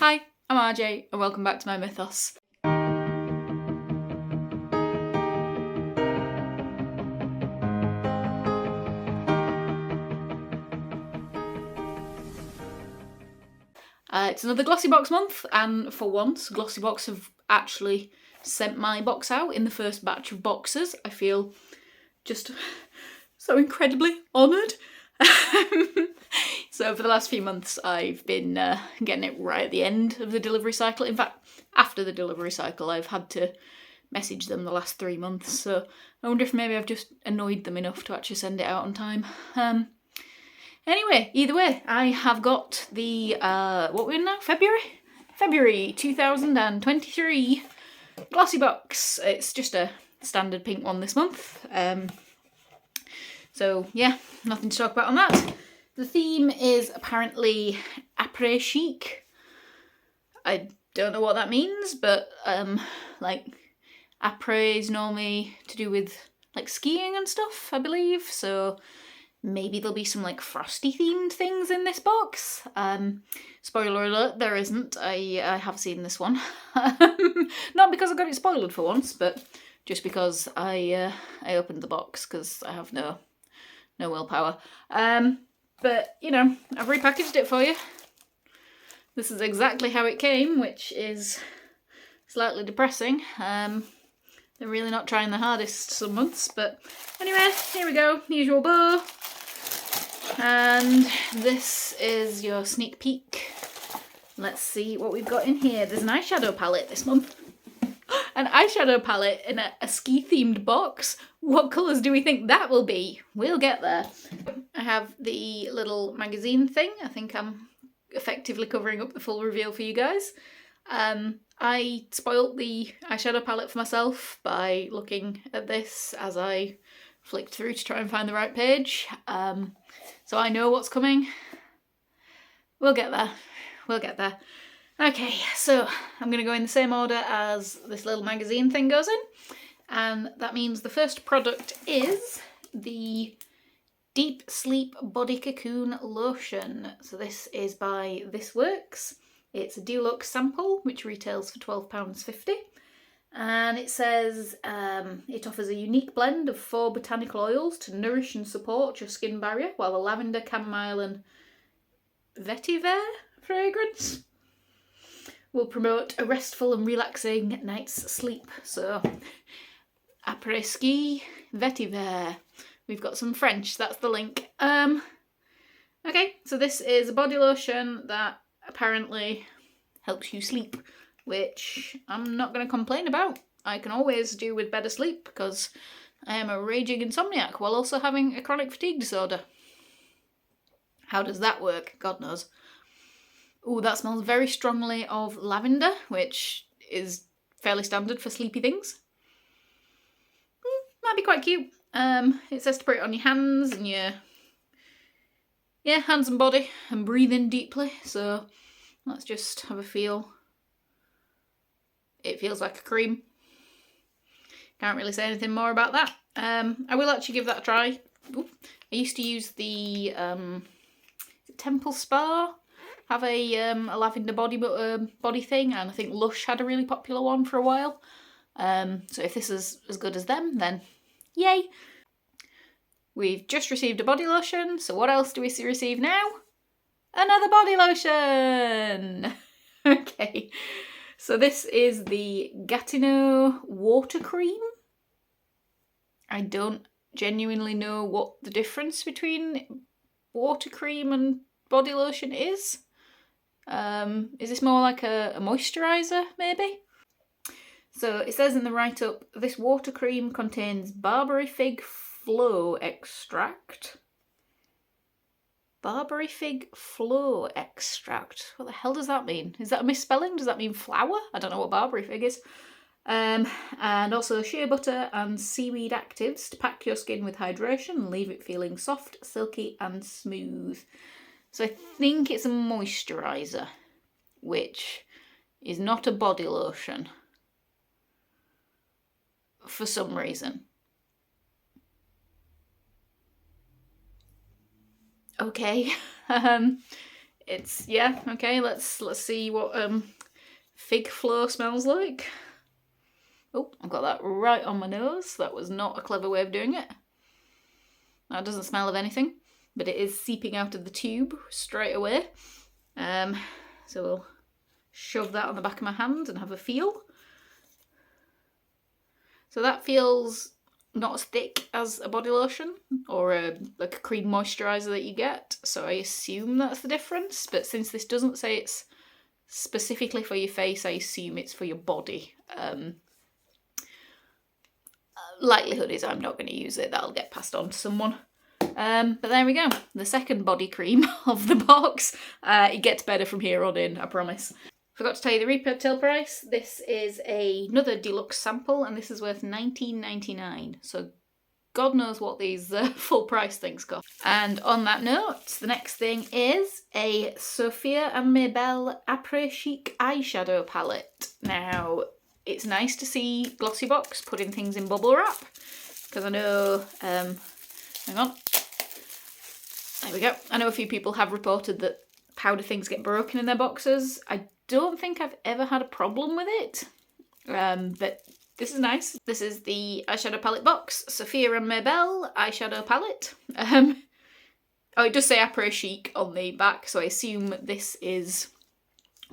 Hi, I'm RJ and welcome back to my mythos. It's another Glossybox month, and for once Glossybox have actually sent my box out in the first batch of boxes. I feel just so incredibly honoured. So for the last few months I've been getting it right at the end of the delivery cycle. In fact, after the delivery cycle I've had to message them the last 3 months, so I wonder if maybe I've just annoyed them enough to actually send it out on time. Anyway, either way, I have got the, what we're in now? February 2023 Glossybox. It's just a standard pink one this month. So yeah, nothing to talk about on that. The theme is apparently après chic. I don't know what that means, but like après is normally to do with like skiing and stuff, I believe. So maybe there'll be some like frosty themed things in this box. Spoiler alert, there isn't. I have seen this one. Not because I got it spoiled for once, but just because I opened the box because I have no willpower. But you know, I've repackaged it for you. This is exactly how it came, which is slightly depressing. They're really not trying the hardest some months, but anyway, here we go. Usual bow. And this is your sneak peek. Let's see what we've got in here. There's an eyeshadow palette this month. An eyeshadow palette in a ski-themed box. What colours do we think that will be? We'll get there. I have the little magazine thing. I think I'm effectively covering up the full reveal for you guys. I spoilt the eyeshadow palette for myself by looking at this as I flicked through to try and find the right page. So I know what's coming. We'll get there. We'll get there. Okay, so I'm going to go in the same order as this little magazine thing goes in. And that means the first product is the Deep Sleep Body Cocoon Lotion. So this is by This Works. It's a deluxe sample, which retails for £12.50. And it says it offers a unique blend of 4 botanical oils to nourish and support your skin barrier, while the lavender, chamomile and vetiver fragrance will promote a restful and relaxing night's sleep. So, après ski, vetiver. We've got some French, that's the link. Okay, so this is a body lotion that apparently helps you sleep, which I'm not going to complain about. I can always do with better sleep because I am a raging insomniac while also having a chronic fatigue disorder. How does that work? God knows. Ooh, that smells very strongly of lavender, which is fairly standard for sleepy things. Might be quite cute. It says to put it on your hands and your hands and body and breathe in deeply. So let's just have a feel. It feels like a cream. Can't really say anything more about that. I will actually give that a try. Ooh. I used to use the Temple Spa, have a lavender body thing, and I think Lush had a really popular one for a while. So if this is as good as them, then yay! We've just received a body lotion, so what else do we receive now? Another body lotion! Okay, so this is the Gatineau Water Cream. I don't genuinely know what the difference between water cream and body lotion is. Is this more like a moisturiser, maybe? So it says in the write-up, this water cream contains barberry fig flow extract. Barberry fig flow extract. What the hell does that mean? Is that a misspelling? Does that mean flower? I don't know what barberry fig is. And also shea butter and seaweed actives to pack your skin with hydration and leave it feeling soft, silky and smooth. So I think it's a moisturiser, which is not a body lotion for some reason. Okay. it's, yeah, okay, let's see what fig flow smells like. Oh, I've got that right on my nose. That was not a clever way of doing it. That doesn't smell of anything, but it is seeping out of the tube straight away. So we'll shove that on the back of my hand and have a feel. So that feels not as thick as a body lotion or like a cream moisturiser that you get, so I assume that's the difference, but since this doesn't say it's specifically for your face, I assume it's for your body. Likelihood is I'm not going to use it, that'll get passed on to someone. But there we go, the second body cream of the box. It gets better from here on in, I promise. Forgot to tell you the retail price. This is another deluxe sample, and this is worth £19.99. So God knows what these full price things cost. And on that note, the next thing is a Sophia and Mabel Après Chic eyeshadow palette. Now, it's nice to see Glossybox putting things in bubble wrap, because I know, hang on, there we go. I know a few people have reported that powder things get broken in their boxes. I don't think I've ever had a problem with it, but this is nice. This is the eyeshadow palette box, Sophia and Mabel eyeshadow palette. Oh, it does say Après Chic on the back, so I assume this is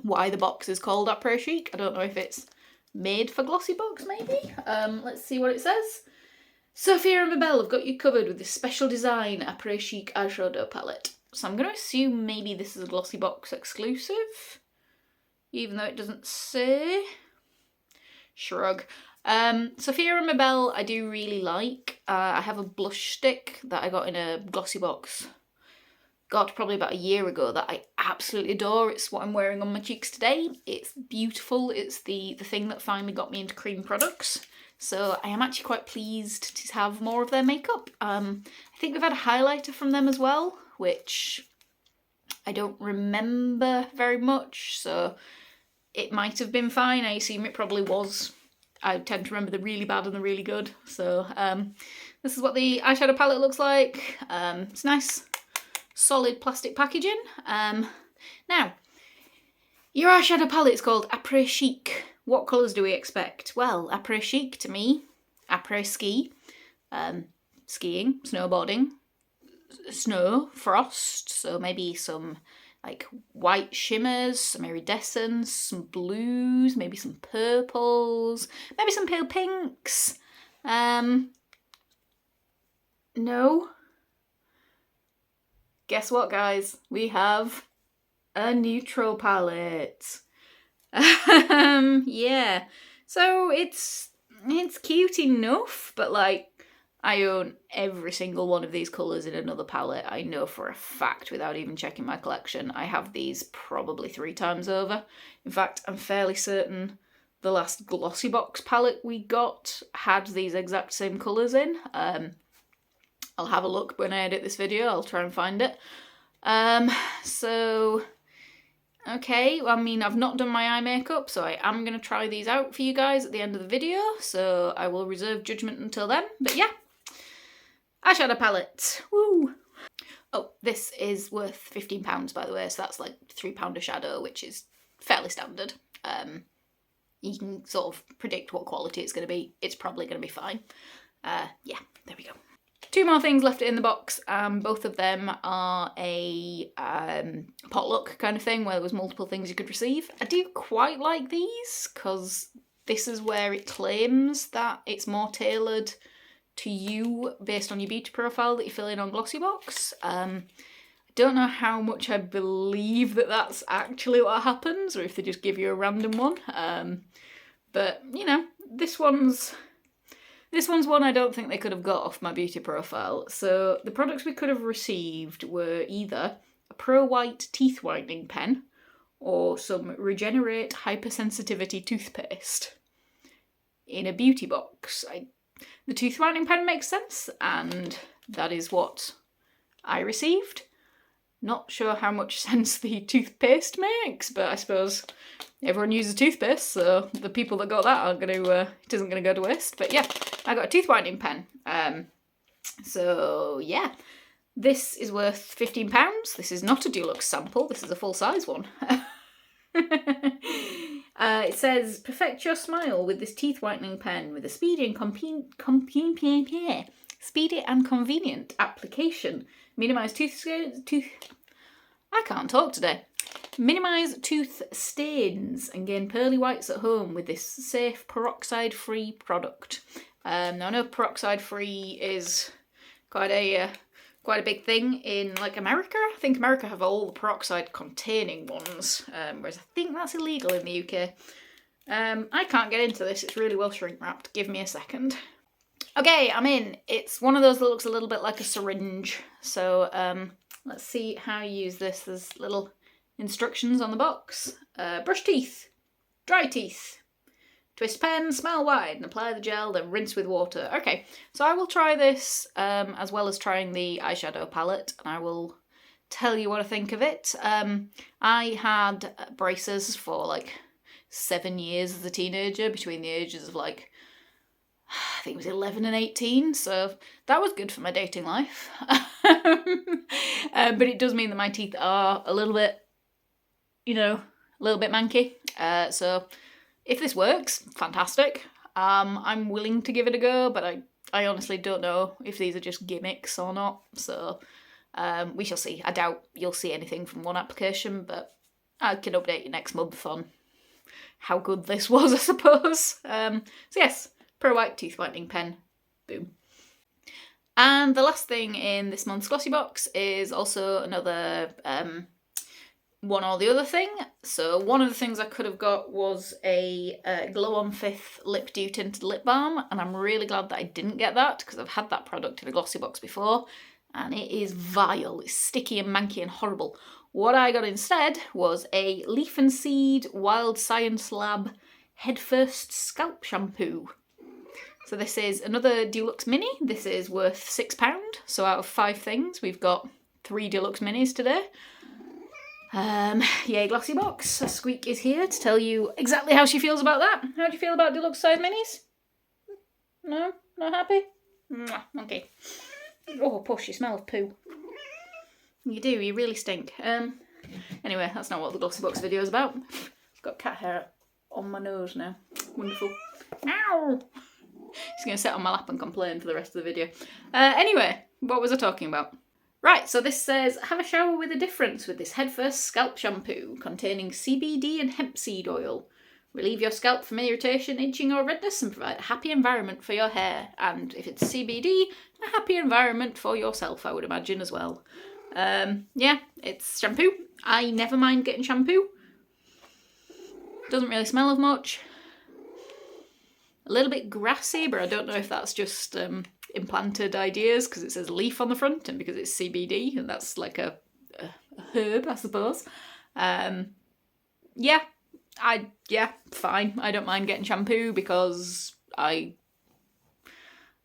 why the box is called Après Chic. I don't know if it's made for Glossybox, maybe? Let's see what it says. Sophia and Mabel have got you covered with this special design Après Chic eyeshadow palette. So I'm going to assume maybe this is a Glossybox exclusive, even though it doesn't say. Shrug. Sophia and Mabel I do really like. I have a blush stick that I got in a Glossybox, God, probably about a year ago, that I absolutely adore. It's what I'm wearing on my cheeks today. It's beautiful. It's the thing that finally got me into cream products. So I am actually quite pleased to have more of their makeup. I think we've had a highlighter from them as well, which I don't remember very much, so it might have been fine. I assume it probably was. I tend to remember the really bad and the really good. So this is what the eyeshadow palette looks like. It's nice, solid plastic packaging. Now, your eyeshadow palette is called Après Chic. What colours do we expect? Well, Après Chic to me, Après Ski, skiing, snowboarding, snow, frost, so maybe some like white shimmers, some iridescence, some blues, maybe some purples, maybe some pale pinks. No. Guess what, guys? We have a neutral palette. Yeah. So it's cute enough, but like, I own every single one of these colours in another palette. I know for a fact, without even checking my collection, I have these probably 3 times over. In fact, I'm fairly certain the last Glossybox palette we got had these exact same colours in. I'll have a look when I edit this video, I'll try and find it. So, okay, I mean, I've not done my eye makeup, so I am going to try these out for you guys at the end of the video, so I will reserve judgment until then. But yeah, eyeshadow palette, woo! Oh, this is worth £15, by the way, so that's like £3 a shadow, which is fairly standard. You can sort of predict what quality it's going to be. It's probably going to be fine. Yeah, there we go. 2 more things left in the box. Both of them are a potluck kind of thing where there was multiple things you could receive. I do quite like these because this is where it claims that it's more tailored to you based on your beauty profile that you fill in on Glossybox. I don't know how much I believe that that's actually what happens, or if they just give you a random one. But, you know, this one's one I don't think they could have got off my beauty profile. So the products we could have received were either a Pro White teeth whitening pen or some Regenerate Hypersensitivity toothpaste in a beauty box. The tooth whitening pen makes sense, and that is what I received. Not sure how much sense the toothpaste makes, but I suppose everyone uses toothpaste, so the people that got that aren't going to, it isn't going to go to waste. But yeah, I got a tooth whitening pen. So yeah, This is worth £15. This is not a deluxe sample, this is a full-size one. It says, perfect your smile with this teeth whitening pen with a speedy and convenient application. Minimise I can't talk today. Minimise tooth stains and gain pearly whites at home with this safe peroxide-free product. Now I know peroxide-free is quite a big thing in like America. I think America have all the peroxide containing ones, whereas I think that's illegal in the UK. I can't get into this, it's really well shrink wrapped. Give me a second. Okay, I'm in. It's one of those that looks a little bit like a syringe. So let's see how you use this. There's little instructions on the box. Brush teeth, dry teeth, twist pen, smell wide and apply the gel, then rinse with water. Okay, so I will try this as well as trying the eyeshadow palette, and I will tell you what I think of it. I had braces for like 7 years as a teenager, between the ages of like, I think it was 11 and 18, so that was good for my dating life. But it does mean that my teeth are a little bit, you know, a little bit manky. So if this works, fantastic. I'm willing to give it a go, but I honestly don't know if these are just gimmicks or not. So we shall see. I doubt you'll see anything from one application, but I can update you next month on how good this was, I suppose. So yes, Pro White Teeth Whitening Pen. Boom. And the last thing in this month's Glossybox is also another one or the other thing. So one of the things I could have got was a Glow on Fifth Lip Dew Tinted Lip Balm, and I'm really glad that I didn't get that because I've had that product in a Glossybox before, and it is vile. It's sticky and manky and horrible. What I got instead was a Leaf and Seed Wild Science Lab Head First Scalp Shampoo. So this is another Deluxe Mini. This is worth £6. So out of 5 things, we've got 3 Deluxe Minis today. Yay Glossybox. Squeak is here to tell you exactly how she feels about that. How do you feel about deluxe size minis? No? Not happy? Mwah, okay. Oh, push, you smell of poo. You do, you really stink. Anyway, that's not what the Glossybox video is about. I've got cat hair on my nose now. Wonderful. Ow! She's going to sit on my lap and complain for the rest of the video. Anyway, what was I talking about? Right, so this says, have a shower with a difference with this Head First Scalp Shampoo containing CBD and hemp seed oil. Relieve your scalp from irritation, itching or redness and provide a happy environment for your hair. And if it's CBD, a happy environment for yourself, I would imagine, as well. Yeah, it's shampoo. I never mind getting shampoo. Doesn't really smell of much. A little bit grassy, but I don't know if that's just implanted ideas because it says leaf on the front and because it's CBD and that's like a herb, I suppose. Yeah, fine. I don't mind getting shampoo because I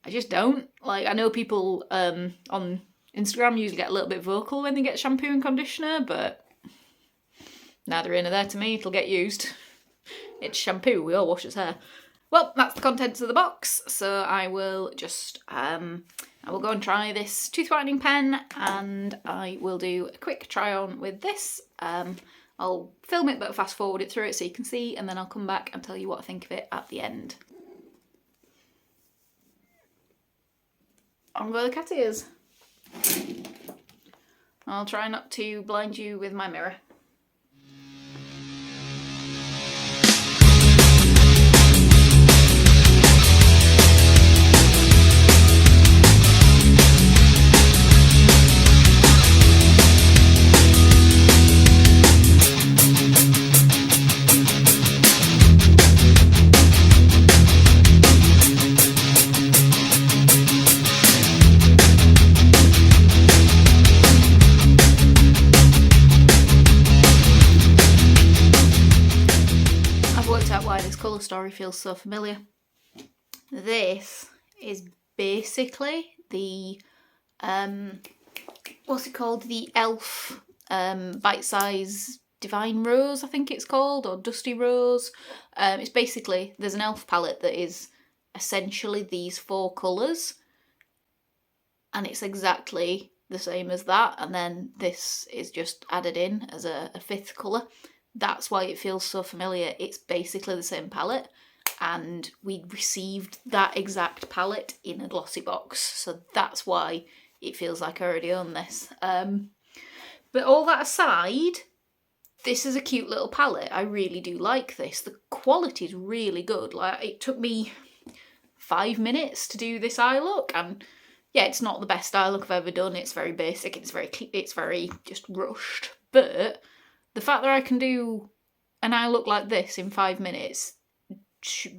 just don't. Like, I know people on Instagram usually get a little bit vocal when they get shampoo and conditioner, but neither here nor there to me. It'll get used. It's shampoo. We all wash his hair. Well, that's the contents of the box, so I will just, I will go and try this tooth whitening pen, and I will do a quick try on with this. I'll film it but fast forward it through it so you can see, and then I'll come back and tell you what I think of it at the end. On go the cat ears. I'll try not to blind you with my mirror. Colour story feels so familiar. This is basically the what's it called? The Elf Bite Size Divine Rose, I think it's called, or Dusty Rose. It's basically, there's an Elf palette that is essentially these 4 colours, and it's exactly the same as that, and then this is just added in as a fifth colour. That's why it feels so familiar. It's basically the same palette, and we received that exact palette in a Glossybox, so that's why it feels like I already own this. But all that aside, this is a cute little palette. I really do like this. The quality is really good. Like, it took me 5 minutes to do this eye look, and yeah, it's not the best eye look I've ever done. It's very basic. It's very just rushed. But the fact that I can do an eye look like this in 5 minutes,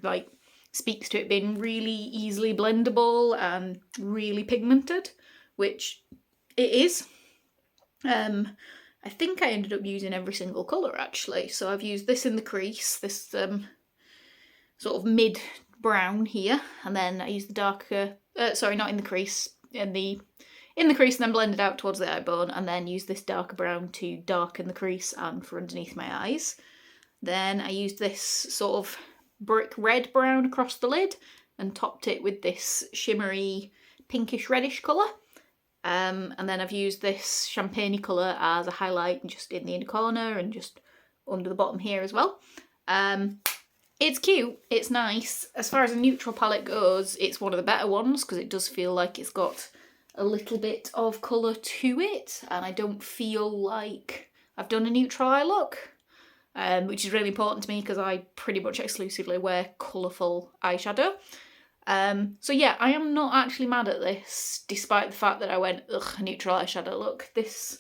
like, speaks to it being really easily blendable and really pigmented, which it is. I think I ended up using every single colour actually. So I've used this in the crease, this sort of mid brown here, and then I used the darker, sorry, not in the crease, in the crease, and then blended out towards the eye bone, and then used this darker brown to darken the crease and for underneath my eyes. Then I used this sort of brick red brown across the lid and topped it with this shimmery pinkish reddish colour. And then I've used this champagne colour as a highlight just in the inner corner and just under the bottom here as well. It's cute, it's nice. As far as a neutral palette goes, it's one of the better ones because it does feel like it's got a little bit of colour to it, and I don't feel like I've done a neutral eye look, which is really important to me because I pretty much exclusively wear colourful eyeshadow. So yeah, I am not actually mad at this, despite the fact that I went, ugh, a neutral eyeshadow look. This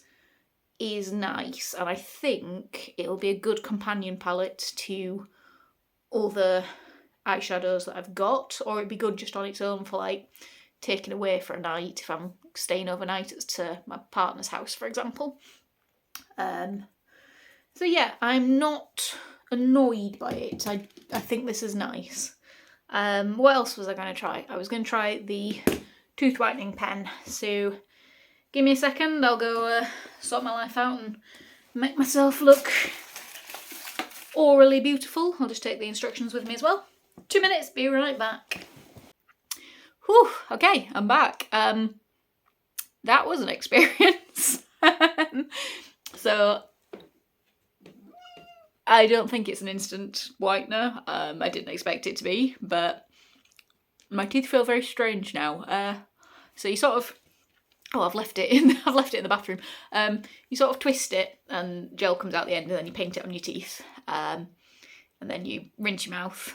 is nice, and I think it'll be a good companion palette to other eyeshadows that I've got, or it'd be good just on its own for like taking away for a night if I'm staying overnight at my partner's house, for example. So yeah, I'm not annoyed by it. I think this is nice. What else was I going to try? I was going to try the tooth whitening pen. So give me a second, I'll go sort my life out and make myself look orally beautiful. I'll just take the instructions with me as well. 2 minutes, be right back. Whew, okay, I'm back. That was an experience. So I don't think it's an instant whitener. I didn't expect it to be, but my teeth feel very strange now. So you sort of, oh, I've left it in the bathroom. You sort of twist it and gel comes out the end, and then you paint it on your teeth. And then you rinse your mouth.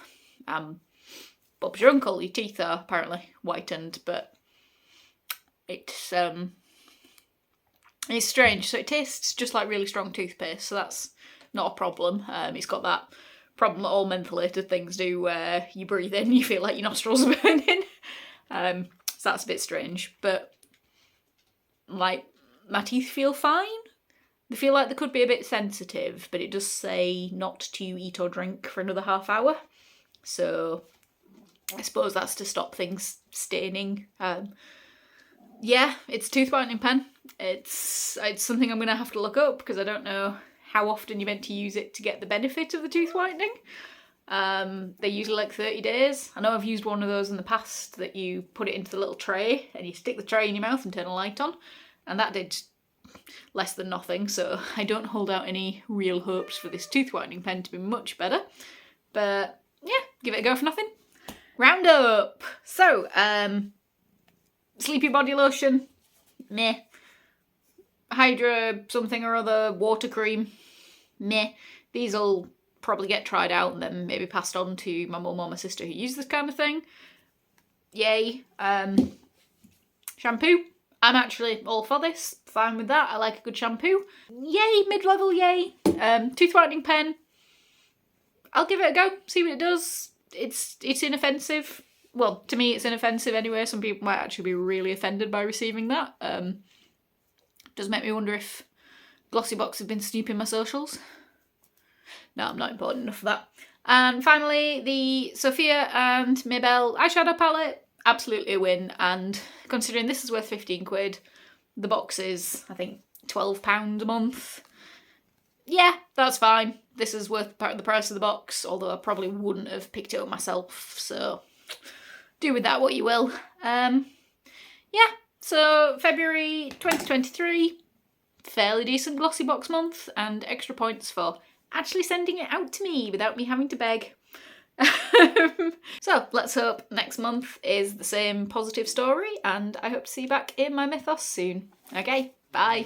Bob's your uncle. Your teeth are apparently whitened, but it's strange. So it tastes just like really strong toothpaste, so that's not a problem. It's got that problem that all mentholated things do where you breathe in, you feel like your nostrils are burning. So that's a bit strange, but like my teeth feel fine. They feel like they could be a bit sensitive, but it does say not to eat or drink for another half hour. So I suppose that's to stop things staining. Yeah, it's a tooth whitening pen. It's something I'm going to have to look up because I don't know how often you're meant to use it to get the benefit of the tooth whitening. They're usually like 30 days. I know I've used one of those in the past that you put it into the little tray and you stick the tray in your mouth and turn a light on, and that did less than nothing, so I don't hold out any real hopes for this tooth whitening pen to be much better. But yeah, give it a go for nothing. Roundup! So, Sleepy body lotion, meh. Hydra something or other, water cream, meh. These'll probably get tried out and then maybe passed on to my mum or my sister who use this kind of thing. Yay. Shampoo. I'm actually all for this. Fine with that. I like a good shampoo. Yay, mid-level, yay. Tooth whitening pen. I'll give it a go, see what it does. It's inoffensive. Well, to me it's inoffensive anyway. Some people might actually be really offended by receiving that. Does make me wonder if Glossybox have been snooping my socials. No, I'm not important enough for that. And finally, the Sophia and Maybelle eyeshadow palette. Absolutely a win, and considering this is worth 15 quid, the box is, I think, £12 a month. Yeah, that's fine. This is worth the price of the box, although I probably wouldn't have picked it up myself, so do with that what you will. Yeah, So February 2023, fairly decent Glossybox month, and extra points for actually sending it out to me without me having to beg. So let's hope next month is the same positive story, and I hope to see you back in my mythos soon. Okay, bye.